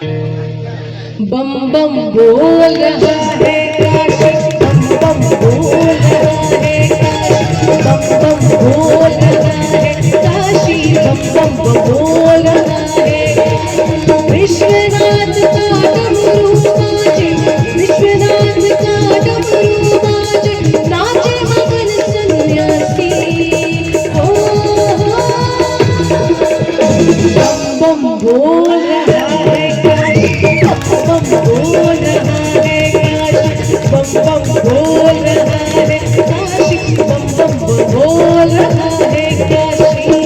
बम बम बोल रहा है काशी, बम बम बोल रहा है काशी, बम बम बोल रहा है काशी, बम बम बोल रहा है। विश्वनाथ का डमरू बाजे, विश्वनाथ का डमरू बाजे, नाचे मगन सन्यासी। हो बम बम बोल रहा है काशी, बम बोल रहा है काशी, बम बम बोल रहा है काशी, बम बम बोल रहा है काशी।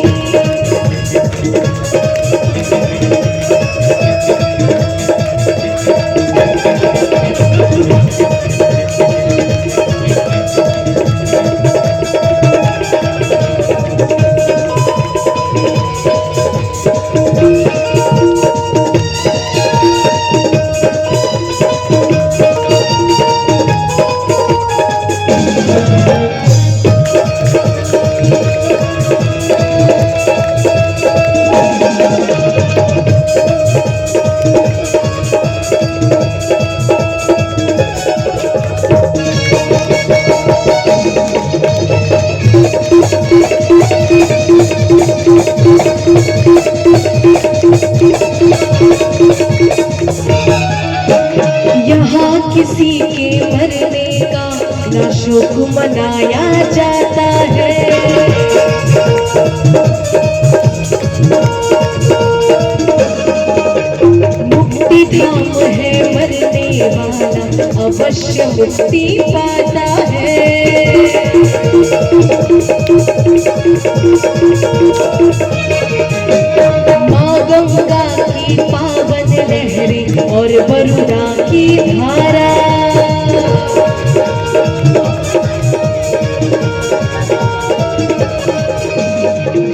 यहाँ किसी के मरने का न शोक मनाया जाता है। मुक्ति धाम है, मरने वाला अवश्य मुक्ति पाता है। माँ गंगा की पावन लहरें और वरुणा की धारा,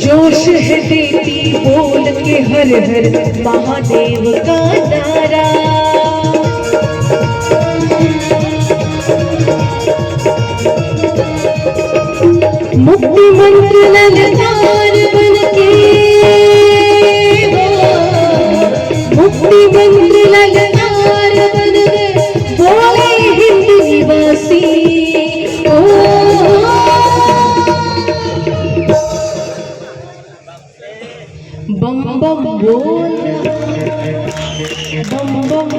जोश है देती बोल के हर हर महादेव का नारा। मुक्ति मंत्र ललकार बन के, मुक्ति मंत्र ललकार बन गए बोले हिंद निवासी। ओ बम बम बोल, बम बम,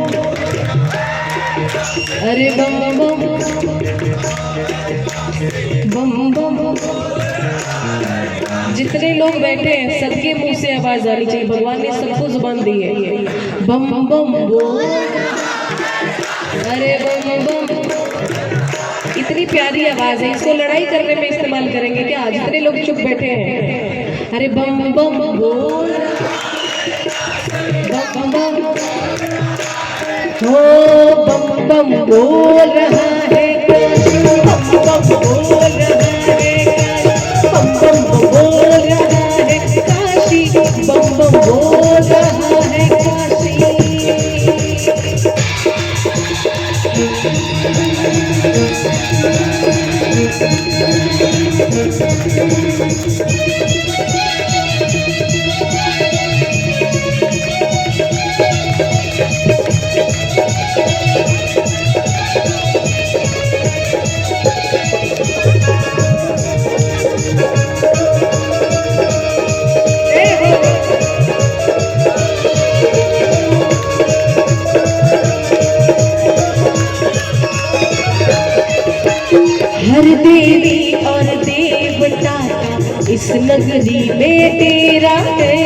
अरे बम बम, बम बम। जितने लोग बैठे हैं सबके मुंह से आवाज आनी चाहिए, भगवान ने सबको जुबान दी है। बम बम बोल, अरे बम बम। इतनी प्यारी आवाज है, इसको लड़ाई करने में इस्तेमाल करेंगे क्या? जितने लोग चुप बैठे हैं, अरे बम बम बोल, बम बम, हो बम बम बोल रहा है काशी, बम बम बोल रहा है काशी, बम बम बोल रहा है काशी, बम बम बोल रहा है काशी। हर देवी और देवता का इस नगरी में तेरा है।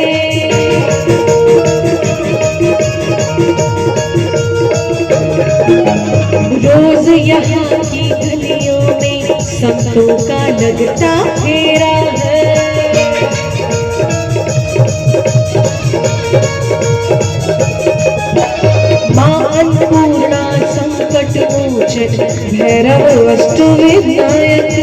रोज यहाँ की गलियों में संतों का लगता फेरा है। माँ अन्नपूर्णा संकट मोचन भैरव अष्ट विनायक,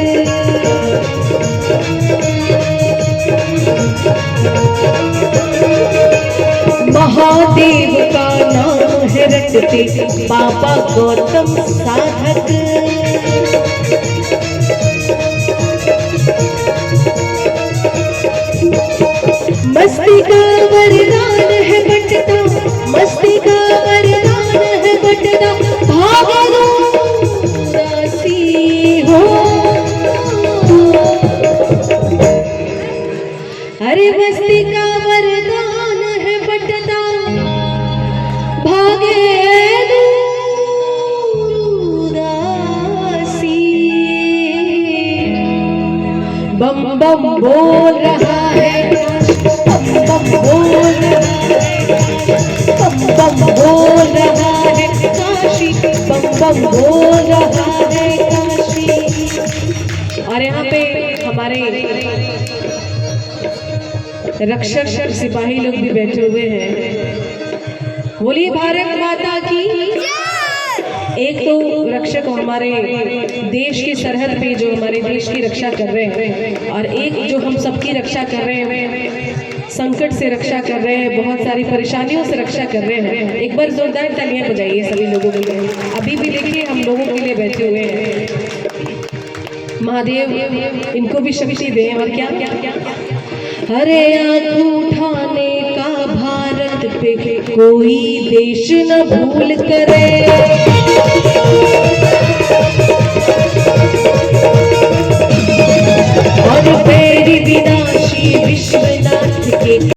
महादेव का नाम है रटते बाबा गौतम साधक। मस्ती का वरदान है बंटता, मस्ती का बम बोल रहा है, बम बम बोल रहा है, बम बम बोल रहा है काशी, बम बम बोल रहा है काशी। और यहाँ पे हमारे रक्षक सिपाही लोग भी बैठे हुए हैं। बोलिए भारत माता की। एक तो रक्षक हमारे देश की सरहद पे जो हमारे देश की रक्षा कर रहे हैं, और एक जो हम सबकी रक्षा कर रहे हैं, संकट से रक्षा कर रहे हैं, बहुत सारी परेशानियों से रक्षा कर रहे हैं। एक बार जोरदार तालियां बजाइए सभी लोगों के लिए। अभी भी देखिए हम लोगों के लिए बैठे हुए हैं। महादेव इनको भी शक्ति दें। और क्या क्या क्या हरे आंख उठाने का भारत पे कोई देश न भूल करे,